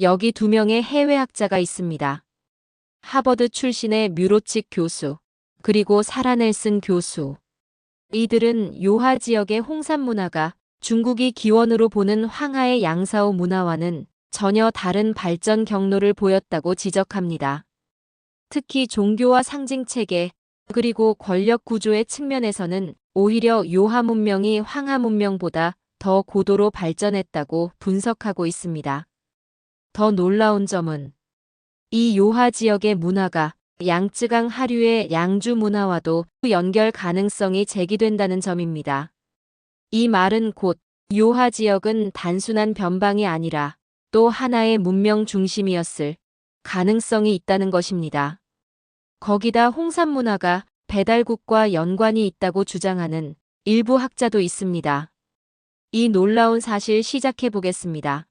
여기 두 명의 해외 학자가 있습니다. 하버드 출신의 뮤로칙 교수, 그리고 사라 넬슨 교수. 이들은 요하 지역의 홍산 문화가 중국이 기원으로 보는 황하의 양사오 문화와는 전혀 다른 발전 경로를 보였다고 지적합니다. 특히 종교와 상징 체계, 그리고 권력 구조의 측면에서는 오히려 요하 문명이 황하 문명보다 더 고도로 발전했다고 분석하고 있습니다. 더 놀라운 점은 이 요하 지역의 문화가 양쯔강 하류의 양주 문화와도 연결 가능성이 제기된다는 점입니다. 이 말은 곧 요하 지역은 단순한 변방이 아니라 또 하나의 문명 중심이었을 가능성이 있다는 것입니다. 거기다 홍산 문화가 배달국과 연관이 있다고 주장하는 일부 학자도 있습니다. 이 놀라운 사실 시작해 보겠습니다.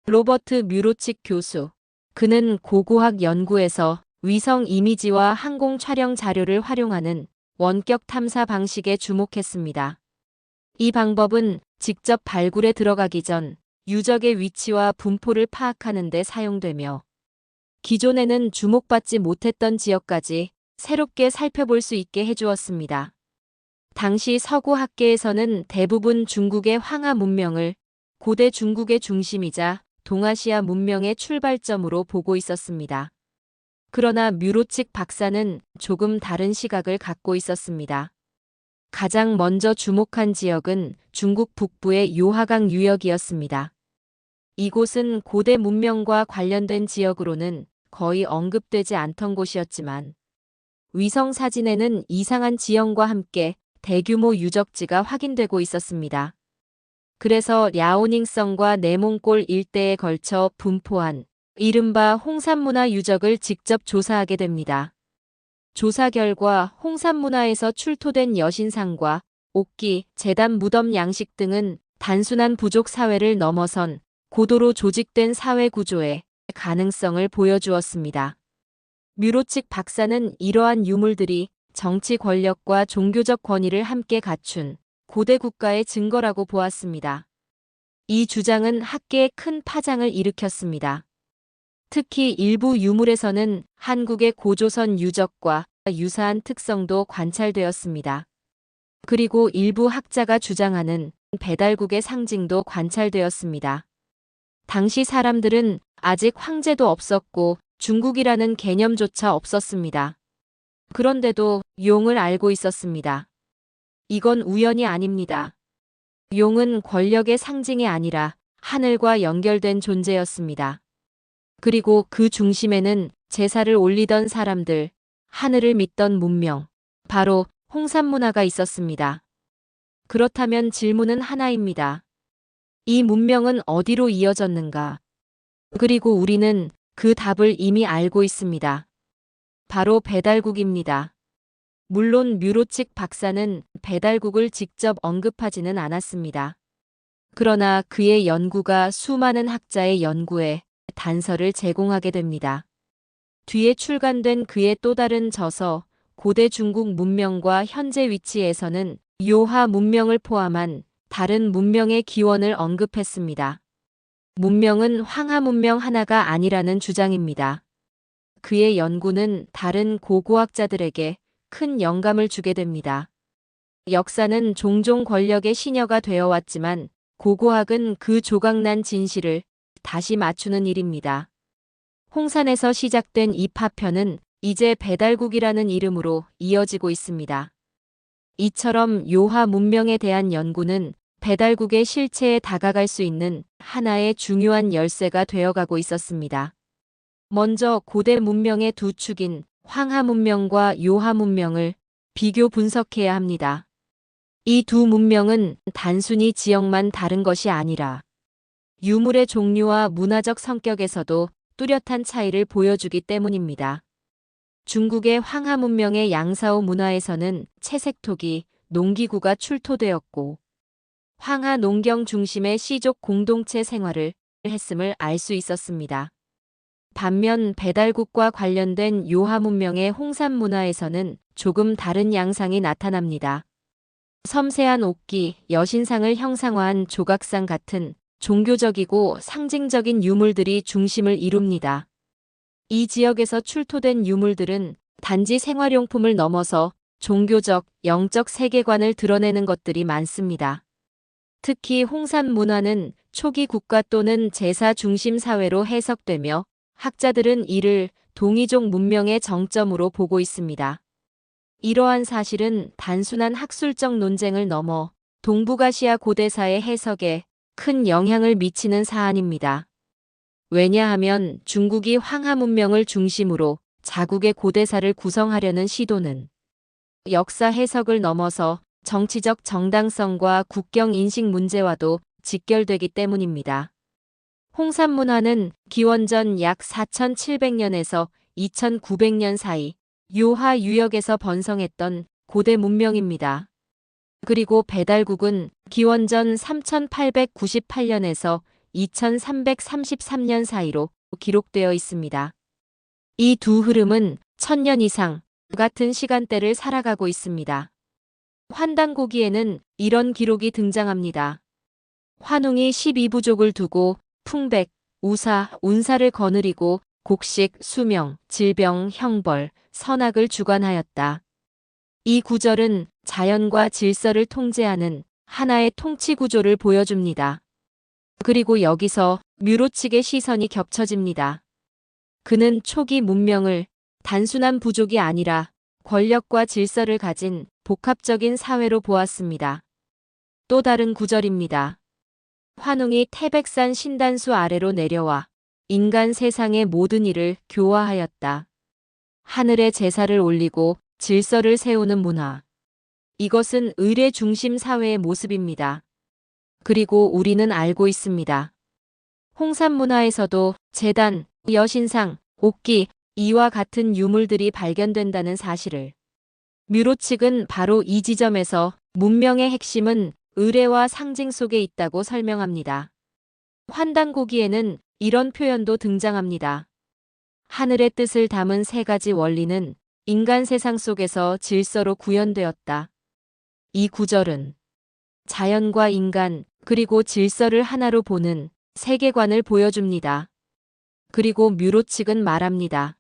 로버트 뮤로칙 교수. 그는 고고학 연구에서 위성 이미지와 항공 촬영 자료를 활용하는 원격 탐사 방식에 주목했습니다. 이 방법은 직접 발굴에 들어가기 전 유적의 위치와 분포를 파악하는 데 사용되며 기존에는 주목받지 못했던 지역까지 새롭게 살펴볼 수 있게 해주었습니다. 당시 서구 학계에서는 대부분 중국의 황하 문명을 고대 중국의 중심이자 동아시아 문명의 출발점으로 보고 있었습니다. 그러나 뮤로칙 박사는 조금 다른 시각을 갖고 있었습니다. 가장 먼저 주목한 지역은 중국 북부의 요하강 유역이었습니다. 이곳은 고대 문명과 관련된 지역으로는 거의 언급되지 않던 곳이었지만 위성 사진에는 이상한 지형과 함께 대규모 유적지가 확인되고 있었습니다. 그래서 랴오닝성과 내몽골 일대에 걸쳐 분포한 이른바 홍산문화 유적을 직접 조사하게 됩니다. 조사 결과 홍산문화에서 출토된 여신상과 옥기, 제단 무덤 양식 등은 단순한 부족 사회를 넘어선 고도로 조직된 사회 구조의 가능성을 보여주었습니다. 뮤로칙 박사는 이러한 유물들이 정치 권력과 종교적 권위를 함께 갖춘 고대 국가의 증거라고 보았습니다. 이 주장은 학계에 큰 파장을 일으켰습니다. 특히 일부 유물에서는 한국의 고조선 유적과 유사한 특성도 관찰되었습니다. 그리고 일부 학자가 주장하는 배달국의 상징도 관찰되었습니다. 당시 사람들은 아직 황제도 없었고 중국이라는 개념조차 없었습니다. 그런데도 용을 알고 있었습니다. 이건 우연이 아닙니다. 용은 권력의 상징이 아니라 하늘과 연결된 존재였습니다. 그리고 그 중심에는 제사를 올리던 사람들, 하늘을 믿던 문명, 바로 홍산 문화가 있었습니다. 그렇다면 질문은 하나입니다. 이 문명은 어디로 이어졌는가? 그리고 우리는 그 답을 이미 알고 있습니다. 바로 배달국입니다. 물론 뮤로칙 박사는 배달국을 직접 언급하지는 않았습니다. 그러나 그의 연구가 수많은 학자의 연구에 단서를 제공하게 됩니다. 뒤에 출간된 그의 또 다른 저서 고대 중국 문명과 현재 위치에서는 요하 문명을 포함한 다른 문명의 기원을 언급했습니다. 문명은 황하 문명 하나가 아니라는 주장입니다. 그의 연구는 다른 고고학자들에게 큰 영감을 주게 됩니다. 역사는 종종 권력의 시녀가 되어 왔지만 고고학은 그 조각난 진실을 다시 맞추는 일입니다. 홍산에서 시작된 이 파편은 이제 배달국이라는 이름으로 이어지고 있습니다. 이처럼 요하 문명에 대한 연구는 배달국의 실체에 다가갈 수 있는 하나의 중요한 열쇠가 되어가고 있었습니다. 먼저 고대 문명의 두 축인 황하 문명과 요하 문명을 비교 분석해야 합니다. 이 두 문명은 단순히 지역만 다른 것이 아니라 유물의 종류와 문화적 성격에서도 뚜렷한 차이를 보여주기 때문입니다. 중국의 황하 문명의 양사오 문화에서는 채색토기, 농기구가 출토되었고 황하 농경 중심의 시족 공동체 생활을 했음을 알 수 있었습니다. 반면 배달국과 관련된 요하 문명의 홍산 문화에서는 조금 다른 양상이 나타납니다. 섬세한 옥기, 여신상을 형상화한 조각상 같은 종교적이고 상징적인 유물들이 중심을 이룹니다. 이 지역에서 출토된 유물들은 단지 생활용품을 넘어서 종교적, 영적 세계관을 드러내는 것들이 많습니다. 특히 홍산 문화는 초기 국가 또는 제사 중심 사회로 해석되며 학자들은 이를 동이족 문명의 정점으로 보고 있습니다. 이러한 사실은 단순한 학술적 논쟁을 넘어 동북아시아 고대사의 해석에 큰 영향을 미치는 사안입니다. 왜냐하면 중국이 황하 문명을 중심으로 자국의 고대사를 구성하려는 시도는 역사 해석을 넘어서 정치적 정당성과 국경 인식 문제와도 직결되기 때문입니다. 홍산 문화는 기원전 약 4700년에서 2900년 사이 요하 유역에서 번성했던 고대 문명입니다. 그리고 배달국은 기원전 3898년에서 2333년 사이로 기록되어 있습니다. 이 두 흐름은 1000년 이상 같은 시간대를 살아가고 있습니다. 환단고기에는 이런 기록이 등장합니다. 환웅이 12부족을 두고 풍백, 우사, 운사를 거느리고 곡식, 수명, 질병, 형벌, 선악을 주관하였다. 이 구절은 자연과 질서를 통제하는 하나의 통치 구조를 보여줍니다. 그리고 여기서 뮤로 측의 시선이 겹쳐집니다. 그는 초기 문명을 단순한 부족이 아니라 권력과 질서를 가진 복합적인 사회로 보았습니다. 또 다른 구절입니다. 환웅이 태백산 신단수 아래로 내려와 인간 세상의 모든 일을 교화하였다. 하늘에 제사를 올리고 질서를 세우는 문화. 이것은 의례 중심 사회의 모습입니다. 그리고 우리는 알고 있습니다. 홍산 문화에서도 제단, 여신상, 옥기, 이와 같은 유물들이 발견된다는 사실을. 뮤로 측은 바로 이 지점에서 문명의 핵심은 의례와 상징 속에 있다고 설명합니다. 환단고기에는 이런 표현도 등장합니다. 하늘의 뜻을 담은 세 가지 원리는 인간 세상 속에서 질서로 구현되었다. 이 구절은 자연과 인간, 그리고 질서를 하나로 보는 세계관을 보여줍니다. 그리고 뮤로 측은 말합니다.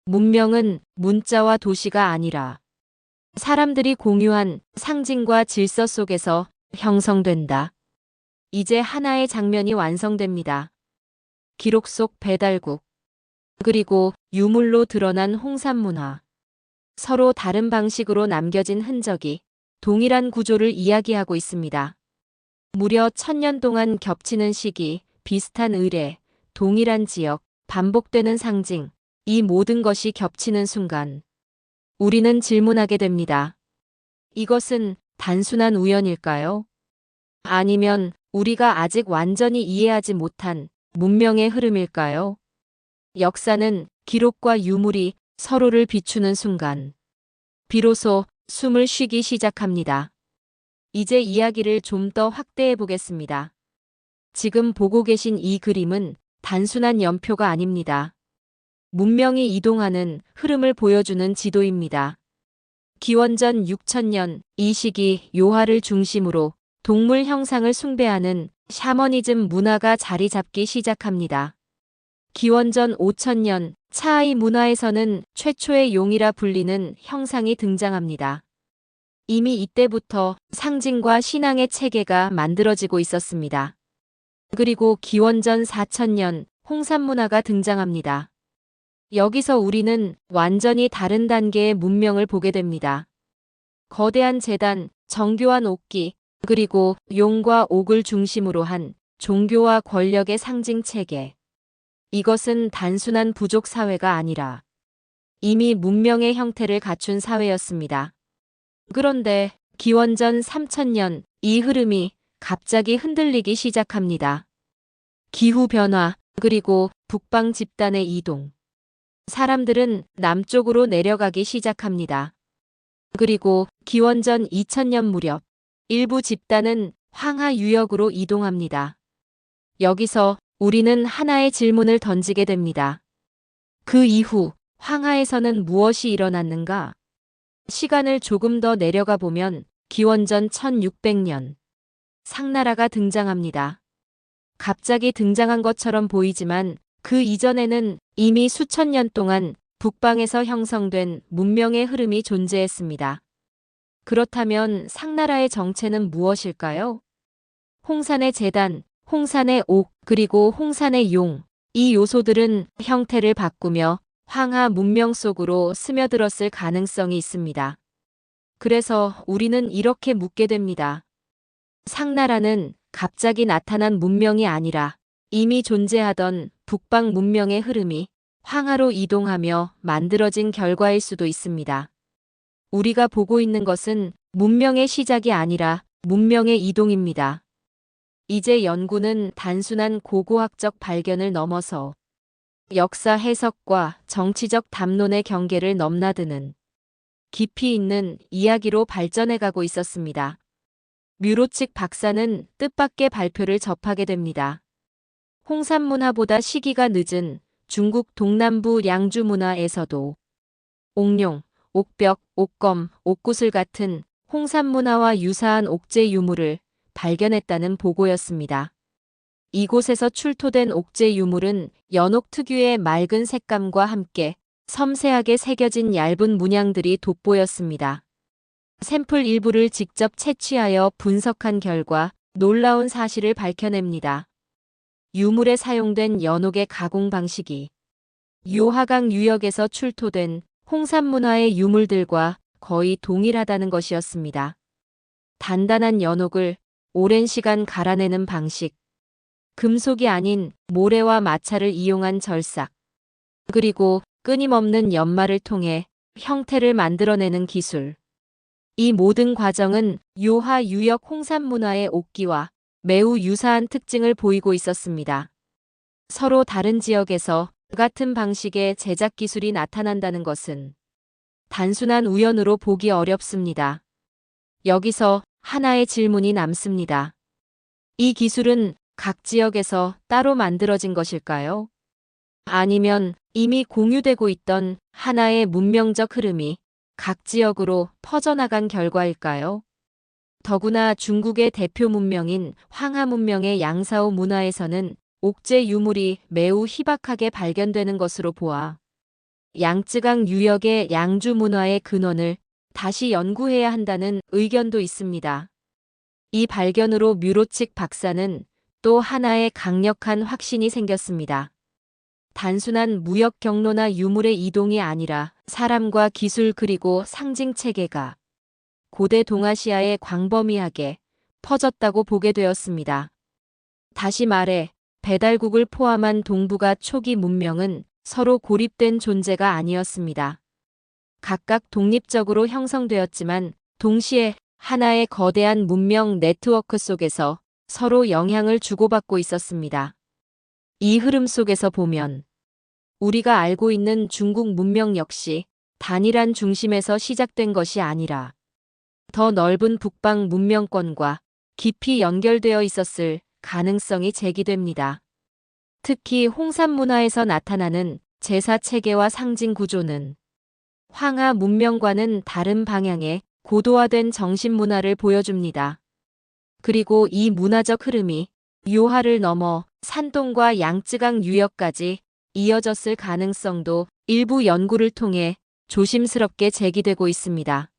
문명은 문자와 도시가 아니라 사람들이 공유한 상징과 질서 속에서 형성된다. 이제 하나의 장면이 완성됩니다. 기록 속 배달국, 그리고 유물로 드러난 홍산 문화. 서로 다른 방식으로 남겨진 흔적이 동일한 구조를 이야기하고 있습니다. 무려 1000년 동안 겹치는 시기, 비슷한 의례, 동일한 지역, 반복되는 상징, 이 모든 것이 겹치는 순간 우리는 질문하게 됩니다. 이것은 단순한 우연일까요? 아니면 우리가 아직 완전히 이해하지 못한 문명의 흐름일까요? 역사는 기록과 유물이 서로를 비추는 순간 비로소 숨을 쉬기 시작합니다. 이제 이야기를 좀 더 확대해 보겠습니다. 지금 보고 계신 이 그림은 단순한 연표가 아닙니다. 문명이 이동하는 흐름을 보여주는 지도입니다. 기원전 6000년 이 시기 요하를 중심으로 동물 형상을 숭배하는 샤머니즘 문화가 자리 잡기 시작합니다. 기원전 5000년 차이 문화에서는 최초의 용이라 불리는 형상이 등장합니다. 이미 이때부터 상징과 신앙의 체계가 만들어지고 있었습니다. 그리고 기원전 4000년 홍산 문화가 등장합니다. 여기서 우리는 완전히 다른 단계의 문명을 보게 됩니다. 거대한 제단, 정교한 옥기, 그리고 용과 옥을 중심으로 한 종교와 권력의 상징 체계. 이것은 단순한 부족 사회가 아니라 이미 문명의 형태를 갖춘 사회였습니다. 그런데 기원전 3000년 이 흐름이 갑자기 흔들리기 시작합니다. 기후 변화, 그리고 북방 집단의 이동. 사람들은 남쪽으로 내려가기 시작합니다. 그리고 기원전 2000년 무렵 일부 집단은 황하 유역으로 이동합니다. 여기서 우리는 하나의 질문을 던지게 됩니다. 그 이후 황하에서는 무엇이 일어났는가? 시간을 조금 더 내려가 보면 기원전 1600년 상나라가 등장합니다. 갑자기 등장한 것처럼 보이지만 그 이전에는 이미 수천 년 동안 북방에서 형성된 문명의 흐름이 존재했습니다. 그렇다면 상나라의 정체는 무엇일까요? 홍산의 제단, 홍산의 옥, 그리고 홍산의 용. 이 요소들은 형태를 바꾸며 황하 문명 속으로 스며들었을 가능성이 있습니다. 그래서 우리는 이렇게 묻게 됩니다. 상나라는 갑자기 나타난 문명이 아니라 이미 존재하던 북방 문명의 흐름이 황하로 이동하며 만들어진 결과일 수도 있습니다. 우리가 보고 있는 것은 문명의 시작이 아니라 문명의 이동입니다. 이제 연구는 단순한 고고학적 발견을 넘어서 역사 해석과 정치적 담론의 경계를 넘나드는 깊이 있는 이야기로 발전해가고 있었습니다. 뮤로 측 박사는 뜻밖의 발표를 접하게 됩니다. 홍산문화보다 시기가 늦은 중국 동남부 양주 문화에서도 옥룡, 옥벽, 옥검, 옥구슬 같은 홍산문화와 유사한 옥제 유물을 발견했다는 보고였습니다. 이곳에서 출토된 옥제 유물은 연옥 특유의 맑은 색감과 함께 섬세하게 새겨진 얇은 문양들이 돋보였습니다. 샘플 일부를 직접 채취하여 분석한 결과 놀라운 사실을 밝혀냅니다. 유물에 사용된 연옥의 가공 방식이 요하강 유역에서 출토된 홍산문화의 유물들과 거의 동일하다는 것이었습니다. 단단한 연옥을 오랜 시간 갈아내는 방식, 금속이 아닌 모래와 마찰을 이용한 절삭, 그리고 끊임없는 연마를 통해 형태를 만들어내는 기술. 이 모든 과정은 요하 유역 홍산문화의 옥기와 매우 유사한 특징을 보이고 있었습니다. 서로 다른 지역에서 같은 방식의 제작 기술이 나타난다는 것은 단순한 우연으로 보기 어렵습니다. 여기서 하나의 질문이 남습니다. 이 기술은 각 지역에서 따로 만들어진 것일까요? 아니면 이미 공유되고 있던 하나의 문명적 흐름이 각 지역으로 퍼져나간 결과일까요? 더구나 중국의 대표 문명인 황하 문명의 양사오 문화에서는 옥제 유물이 매우 희박하게 발견되는 것으로 보아 양쯔강 유역의 양주 문화의 근원을 다시 연구해야 한다는 의견도 있습니다. 이 발견으로 뮤로 측 박사는 또 하나의 강력한 확신이 생겼습니다. 단순한 무역 경로나 유물의 이동이 아니라 사람과 기술 그리고 상징 체계가 고대 동아시아에 광범위하게 퍼졌다고 보게 되었습니다. 다시 말해 배달국을 포함한 동북아 초기 문명은 서로 고립된 존재가 아니었습니다. 각각 독립적으로 형성되었지만 동시에 하나의 거대한 문명 네트워크 속에서 서로 영향을 주고받고 있었습니다. 이 흐름 속에서 보면 우리가 알고 있는 중국 문명 역시 단일한 중심에서 시작된 것이 아니라 더 넓은 북방 문명권과 깊이 연결되어 있었을 가능성이 제기됩니다. 특히 홍산 문화에서 나타나는 제사 체계와 상징 구조는 황하 문명과는 다른 방향의 고도화된 정신 문화를 보여줍니다. 그리고 이 문화적 흐름이 요하를 넘어 산동과 양쯔강 유역까지 이어졌을 가능성도 일부 연구를 통해 조심스럽게 제기되고 있습니다.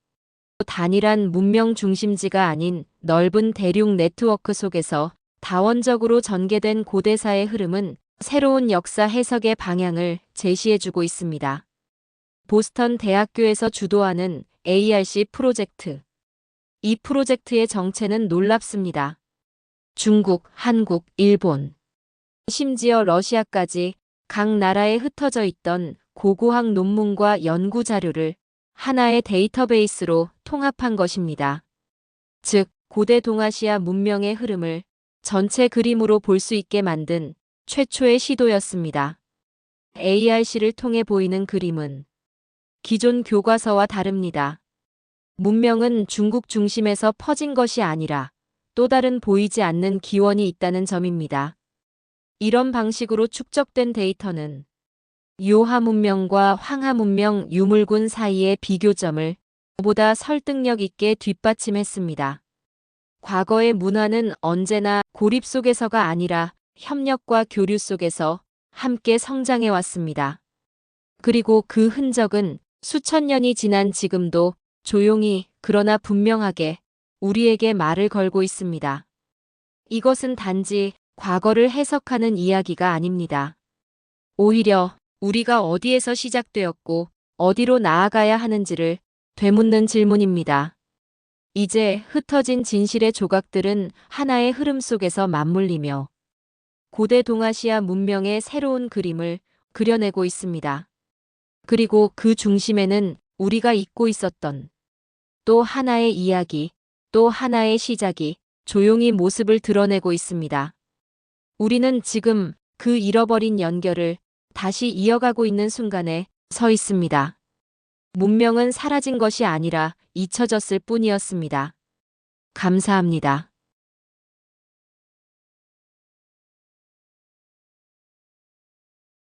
단일한 문명 중심지가 아닌 넓은 대륙 네트워크 속에서 다원적으로 전개된 고대사의 흐름은 새로운 역사 해석의 방향을 제시해주고 있습니다. 보스턴 대학교에서 주도하는 ARC 프로젝트. 이 프로젝트의 정체는 놀랍습니다. 중국, 한국, 일본, 심지어 러시아까지 각 나라에 흩어져 있던 고고학 논문과 연구 자료를 하나의 데이터베이스로 통합한 것입니다. 즉, 고대 동아시아 문명의 흐름을 전체 그림으로 볼 수 있게 만든 최초의 시도였습니다. ARC를 통해 보이는 그림은 기존 교과서와 다릅니다. 문명은 중국 중심에서 퍼진 것이 아니라 또 다른 보이지 않는 기원이 있다는 점입니다. 이런 방식으로 축적된 데이터는 요하 문명과 황하 문명 유물군 사이의 비교점을 보다 설득력 있게 뒷받침했습니다. 과거의 문화는 언제나 고립 속에서가 아니라 협력과 교류 속에서 함께 성장해 왔습니다. 그리고 그 흔적은 수천 년이 지난 지금도 조용히 그러나 분명하게 우리에게 말을 걸고 있습니다. 이것은 단지 과거를 해석하는 이야기가 아닙니다. 오히려 우리가 어디에서 시작되었고 어디로 나아가야 하는지를 되묻는 질문입니다. 이제 흩어진 진실의 조각들은 하나의 흐름 속에서 맞물리며 고대 동아시아 문명의 새로운 그림을 그려내고 있습니다. 그리고 그 중심에는 우리가 잊고 있었던 또 하나의 이야기, 또 하나의 시작이 조용히 모습을 드러내고 있습니다. 우리는 지금 그 잃어버린 연결을 다시 이어가고 있는 순간에 서 있습니다. 문명은 사라진 것이 아니라 잊혀졌을 뿐이었습니다. 감사합니다.